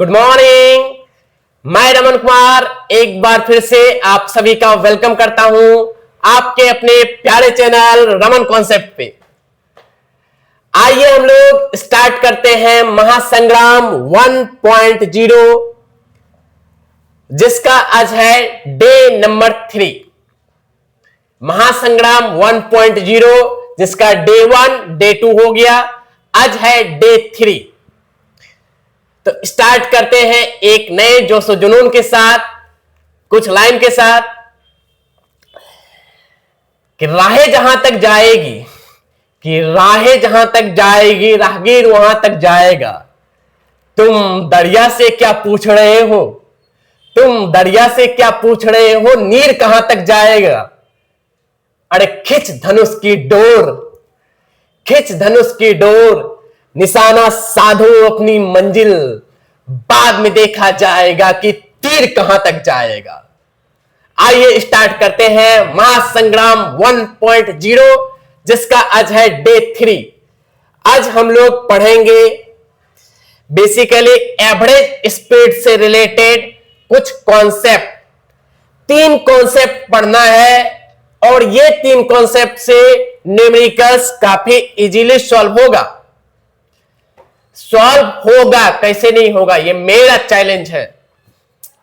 Good morning. मैं रमन कुमार एक बार फिर से आप सभी का वेलकम करता हूं आपके अपने प्यारे चैनल रमन कॉन्सेप्ट पे। आइए हम लोग स्टार्ट करते हैं महासंग्राम 1.0, जिसका आज है डे नंबर 3। महासंग्राम 1.0 जिसका डे 1 डे 2 हो गया, आज है डे 3। तो स्टार्ट करते हैं एक नए जोश और जुनून के साथ, कुछ लाइन के साथ कि राहें जहां तक जाएगी, कि राहें जहां तक जाएगी राहगीर वहां तक जाएगा। तुम दरिया से क्या पूछ रहे हो, तुम दरिया से क्या पूछ रहे हो, नीर कहां तक जाएगा। अरे खिंच धनुष की डोर, खिंच धनुष की डोर, निशाना साधो अपनी मंजिल, बाद में देखा जाएगा कि तीर कहां तक जाएगा। आइए स्टार्ट करते हैं महासंग्राम 1.0 जिसका आज है डे 3। आज हम लोग पढ़ेंगे बेसिकली एवरेज स्पीड से रिलेटेड कुछ कॉन्सेप्ट। 3 कॉन्सेप्ट पढ़ना है और ये 3 कॉन्सेप्ट से न्यूमेरिकल्स काफी इजीली सॉल्व होगा। सॉल्व होगा, कैसे नहीं होगा, ये मेरा चैलेंज है।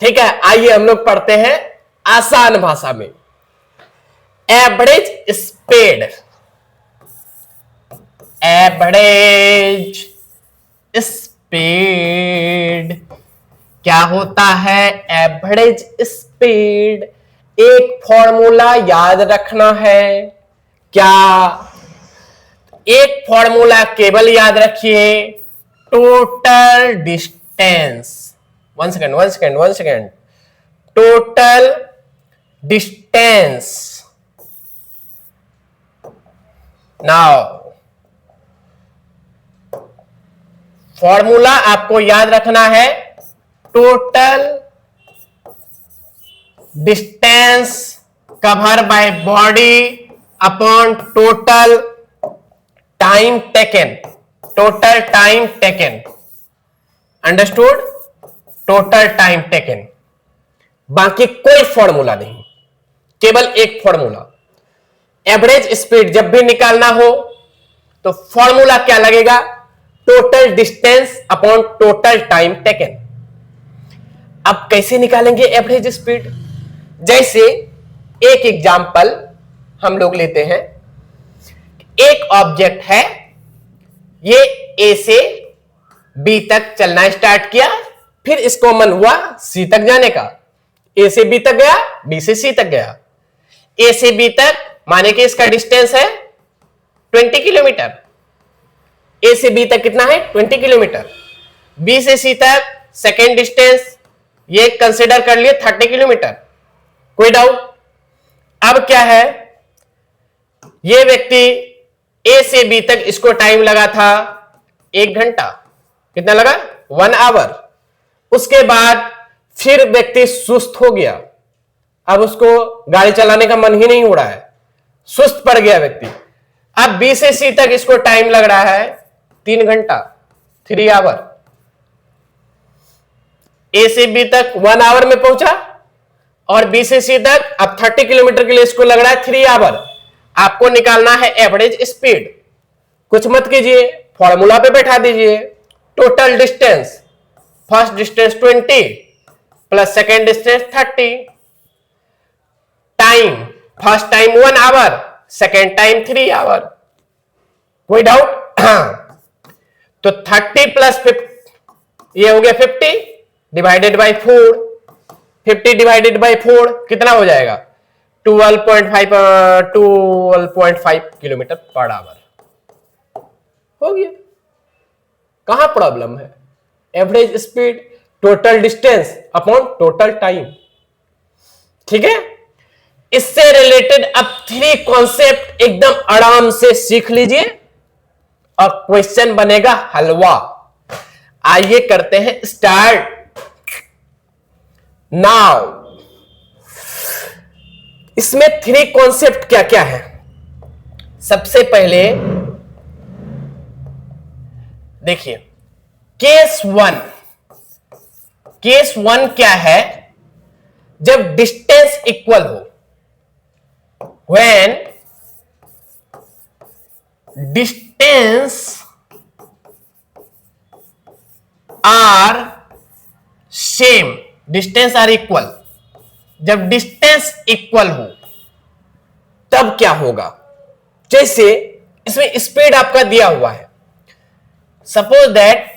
ठीक है, आइए हम लोग पढ़ते हैं आसान भाषा में। एवरेज स्पीड, एवरेज स्पीड क्या होता है? एवरेज स्पीड एक फॉर्मूला याद रखना है। क्या? एक फॉर्मूला केवल याद रखिए, total distance. One second. Total distance. Now formula आपको याद रखना है, total distance cover by body upon total time taken. Total time taken, understood? Total time taken, बाकी कोई फॉर्मूला नहीं, केवल एक फॉर्मूला। एवरेज स्पीड जब भी निकालना हो तो फॉर्मूला क्या लगेगा? Total distance upon total time taken. अब कैसे निकालेंगे एवरेज स्पीड? जैसे एक एग्जांपल हम लोग लेते हैं। एक ऑब्जेक्ट है, ये ए से बी तक चलना स्टार्ट किया, फिर इसको मन हुआ सी तक जाने का। ए से बी तक गया, बी से सी तक गया। ए से बी तक माने कि इसका डिस्टेंस है 20 किलोमीटर। ए से बी तक कितना है? 20 किलोमीटर। बी से सी तक सेकेंड डिस्टेंस ये कंसिडर कर लिए 30 किलोमीटर। कोई डाउट? अब क्या है, ये व्यक्ति ए से बी तक इसको टाइम लगा था 1 घंटा। कितना लगा? 1 आवर। उसके बाद फिर व्यक्ति सुस्त हो गया, अब उसको गाड़ी चलाने का मन ही नहीं हो रहा है, सुस्त पड़ गया व्यक्ति। अब बी से सी तक इसको टाइम लग रहा है 3 घंटा, 3 आवर। ए से बी तक 1 आवर में पहुंचा और बी से सी तक अब 30 किलोमीटर के लिए इसको लग रहा है 3 आवर। आपको निकालना है एवरेज स्पीड। कुछ मत कीजिए, फॉर्मूला पे बैठा दीजिए। Total distance, first distance 20 plus second distance 30। Time, first time 1 hour, second time 3 hour. कोई डाउट? तो 30 प्लस 50, ये हो गया 50 डिवाइडेड बाई 4। 50 डिवाइडेड बाई 4 कितना हो जाएगा? 12.5 किलोमीटर पर आवर। हो गया। कहां प्रॉब्लम है? Average speed, total distance upon total time. ठीक है, इससे रिलेटेड अब 3 कॉन्सेप्ट एकदम आराम से सीख लीजिए और क्वेश्चन बनेगा हलवा। आइए करते हैं स्टार्ट। नाउ इसमें 3 कॉन्सेप्ट क्या क्या है? सबसे पहले देखिए, केस 1 केस 1 क्या है? जब डिस्टेंस इक्वल हो, when distance are same, distance are equal, जब डिस्टेंस इक्वल हो तब क्या होगा? जैसे इसमें स्पीड आपका दिया हुआ है, सपोज दैट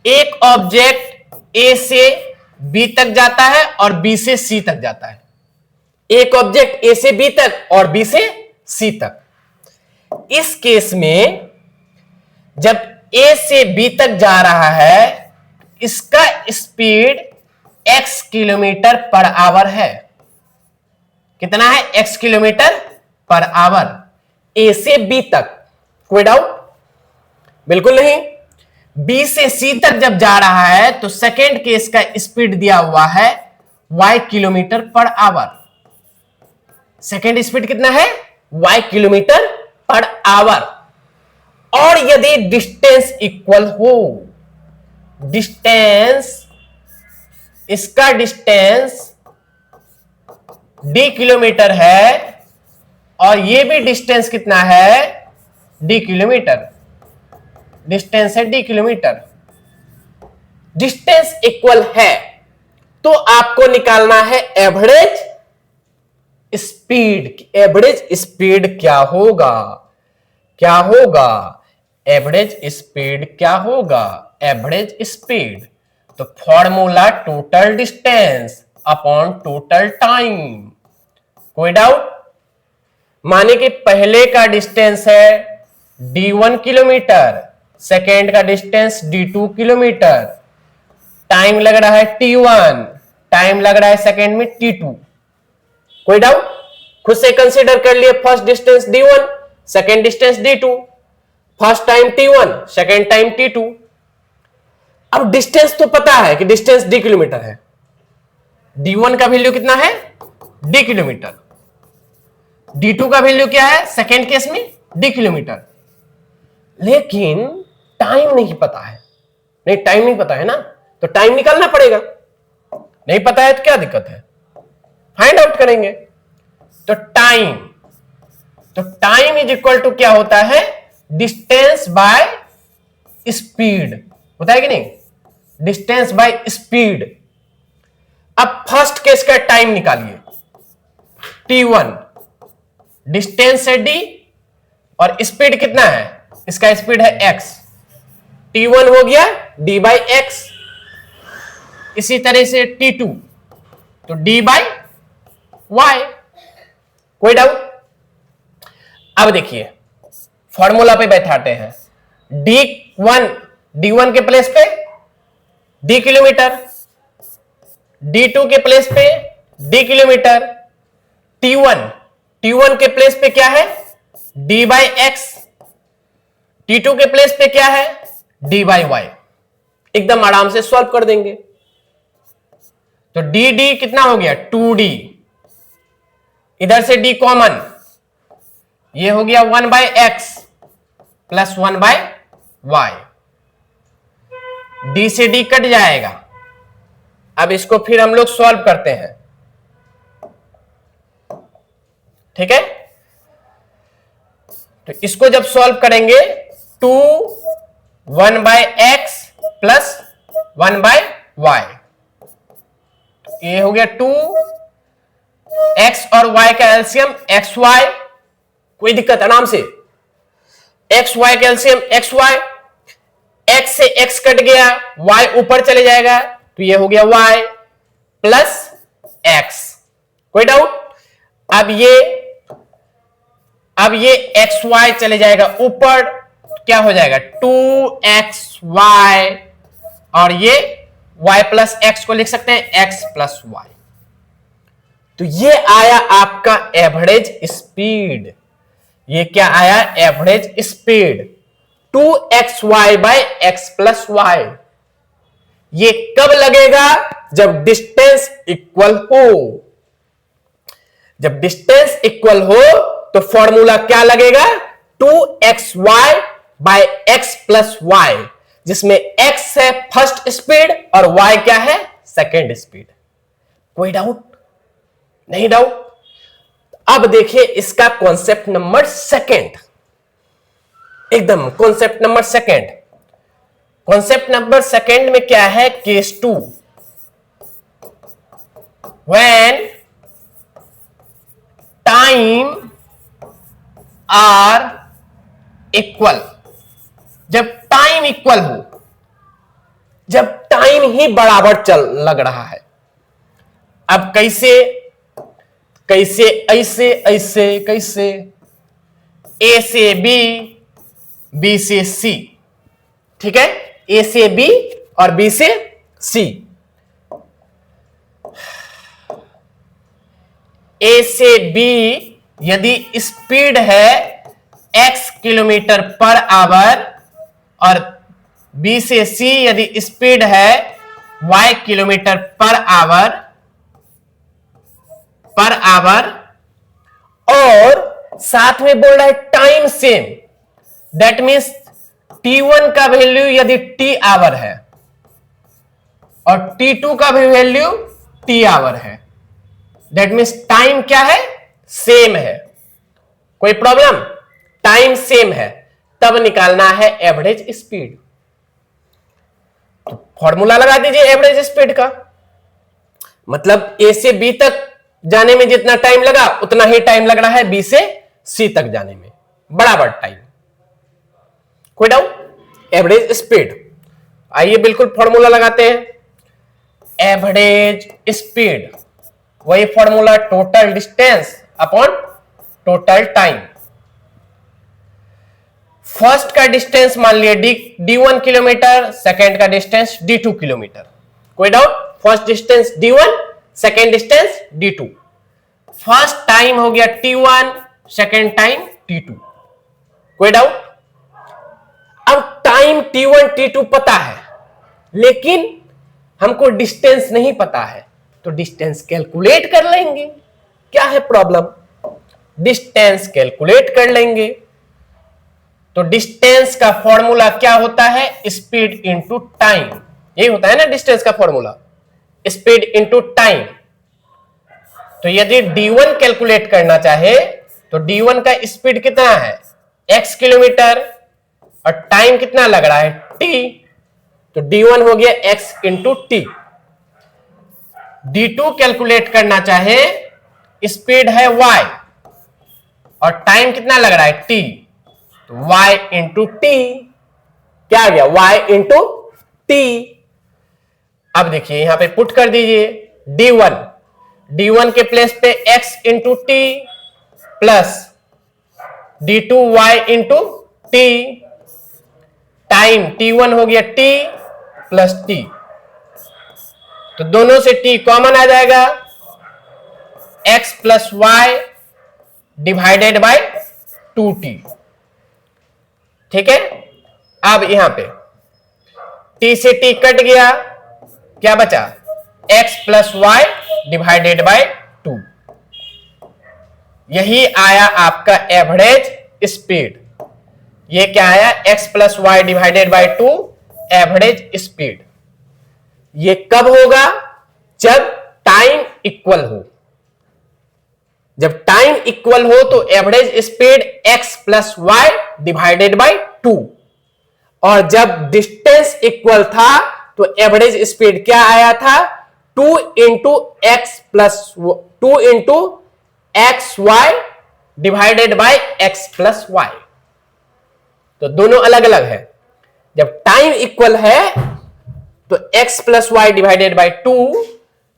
एक ऑब्जेक्ट ए से बी तक जाता है और बी से सी तक जाता है। एक ऑब्जेक्ट ए से बी तक और बी से सी तक। इस केस में जब ए से बी तक जा रहा है, इसका speed x kilometre per hour है। कितना है? x किलोमीटर पर आवर, ए से बी तक। कोई डाउट? बिल्कुल नहीं। बी से सी तक जब जा रहा है तो सेकेंड केस का स्पीड दिया हुआ है y kilometre per hour. Second speed कितना है? y kilometre per hour. और यदि डिस्टेंस इक्वल हो, डिस्टेंस, इसका डिस्टेंस d किलोमीटर है और ये भी डिस्टेंस कितना है? d kilometre. डिस्टेंस है d किलोमीटर। डिस्टेंस इक्वल है तो आपको निकालना है एवरेज स्पीड। एवरेज स्पीड क्या होगा? क्या होगा? एवरेज स्पीड क्या होगा? एवरेज स्पीड तो formula total distance upon total time. कोई डाउट? माने कि पहले का डिस्टेंस है d1 किलोमीटर, सेकेंड का डिस्टेंस d2 किलोमीटर, टाइम लग रहा है t1, टाइम लग रहा है सेकेंड में t2। कोई डाउट? खुद से कंसीडर कर लिए, first distance d1, second distance d2, first time t1, second time t2। अब डिस्टेंस तो पता है कि डिस्टेंस d किलोमीटर है, d1 का वैल्यू कितना है? d kilometre. d2 का वैल्यू क्या है सेकेंड केस में? d kilometre. लेकिन टाइम नहीं पता है। नहीं, टाइम नहीं पता है ना, तो टाइम निकालना पड़ेगा। नहीं पता है तो क्या दिक्कत है? फाइंड आउट करेंगे। तो टाइम इज इक्वल टू क्या होता है? डिस्टेंस बाय स्पीड होता है कि नहीं? Distance by speed. अब फर्स्ट केस का टाइम निकालिए, t1, डिस्टेंस है d और स्पीड कितना है? इसका स्पीड है x। t1 हो गया d बाई एक्स। इसी तरह से t2 तो d बाई वाई। कोई डाउट? अब देखिए फॉर्मूला पे बैठाते हैं। d1 के प्लेस पे d किलोमीटर, d2 के प्लेस पे d किलोमीटर, t1 के प्लेस पे क्या है? d बाई एक्स, t2 के प्लेस पे क्या है? d by y. एकदम आराम से सॉल्व कर देंगे। तो dd कितना हो गया? 2d। इधर से d कॉमन, ये हो गया 1 by x plus 1 by y. d से d कट जाएगा। अब इसको फिर हम लोग सॉल्व करते हैं। ठीक है? तो इसको जब सॉल्व करेंगे 2 1 by x plus 1 by y, ये हो गया 2 एक्स और वाई का एलसीएम एक्स वाई। कोई दिक्कत? आराम से। एक्स वाई का एलसीएम एक्स वाई, एक्स से एक्स कट गया, वाई ऊपर चले जाएगा तो ये हो गया वाई प्लस एक्स। कोई डाउट? अब ये एक्स वाई चले जाएगा ऊपर, क्या हो जाएगा? 2xy और ये y प्लस एक्स को लिख सकते हैं x प्लस वाई। तो ये आया आपका एवरेज स्पीड। ये क्या आया? Average speed 2xy by x plus y. ये कब लगेगा? जब डिस्टेंस इक्वल हो। जब डिस्टेंस इक्वल हो तो फॉर्मूला क्या लगेगा? 2xy by x plus y. जिसमें x है फर्स्ट स्पीड और y क्या है सेकेंड स्पीड। कोई डाउट? नहीं डाउट। अब देखिए इसका कॉन्सेप्ट नंबर सेकेंड, एकदम concept number second. Concept number second में क्या है, case 2, when time are equal, जब टाइम इक्वल हो, जब टाइम ही बराबर चल लग रहा है। अब कैसे कैसे, ऐसे ऐसे कैसे, ए से बी, बी से सी, ठीक है, ए से बी और बी से सी। ए से बी यदि स्पीड है x किलोमीटर पर आवर और बी से सी यदि स्पीड है y किलोमीटर पर आवर और साथ में बोल रहा है time same, that means t1 का वैल्यू यदि t आवर है और t2 का भी वैल्यू t आवर है, दैट मीन्स टाइम क्या है सेम है। कोई प्रॉब्लम? टाइम सेम है, तब निकालना है एवरेज स्पीड। तो फॉर्मूला लगा दीजिए एवरेज स्पीड का, मतलब ए से बी तक जाने में जितना टाइम लगा उतना ही टाइम लग रहा है बी से सी तक जाने में, बराबर टाइम। कोई डाउट? एवरेज स्पीड, आइए बिल्कुल फॉर्मूला लगाते हैं। एवरेज स्पीड वही formula, total distance upon total time. First का डिस्टेंस मान लिया d1 किलोमीटर, सेकेंड का डिस्टेंस d2 किलोमीटर। कोई doubt? First distance d1, second distance d2। First time हो गया t1, सेकेंड टाइम t2। कोई डाउट? अब टाइम t1 t2 पता है, लेकिन हमको डिस्टेंस नहीं पता है, तो डिस्टेंस कैलकुलेट कर लेंगे। क्या है प्रॉब्लम? डिस्टेंस कैलकुलेट कर लेंगे। तो डिस्टेंस का फॉर्मूला क्या होता है? Speed into time. यही होता है ना डिस्टेंस का फॉर्मूला, स्पीड इंटू टाइम। तो यदि d1 कैलकुलेट करना चाहे तो d1 का स्पीड कितना है x किलोमीटर और टाइम कितना लग रहा है t, तो d1 हो गया x into T. d2 calculate करना चाहे, स्पीड है y और टाइम कितना लग रहा है t, तो y इंटू टी। क्या आ गया? y into T. अब देखिए यहां पे पुट कर दीजिए d1 के प्लेस पे x into T plus d2 y into T, time t1 हो गया t प्लस t, तो दोनों से t कॉमन आ जाएगा, x plus y divided by 2t। ठीक है, अब यहां पे t से t कट गया, क्या बचा? x plus y divided by 2। यही आया आपका एवरेज स्पीड। ये क्या आया? x plus y divided by 2 average speed. ये कब होगा? जब टाइम इक्वल हो। जब टाइम इक्वल हो तो average speed x plus y divided by 2, और जब डिस्टेंस इक्वल था तो एवरेज स्पीड क्या आया था? 2 into x plus 2 into x y divided by x plus y. तो दोनों अलग अलग है। जब टाइम इक्वल है तो x plus y divided by 2,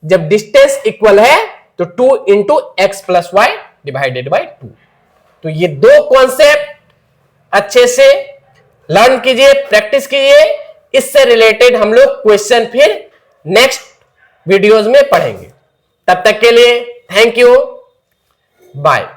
जब डिस्टेंस इक्वल है तो 2 into x plus y divided by 2। तो ये दो कॉन्सेप्ट अच्छे से लर्न कीजिए, प्रैक्टिस कीजिए। इससे रिलेटेड हम लोग क्वेश्चन फिर नेक्स्ट वीडियोज में पढ़ेंगे। तब तक के लिए थैंक यू, बाय।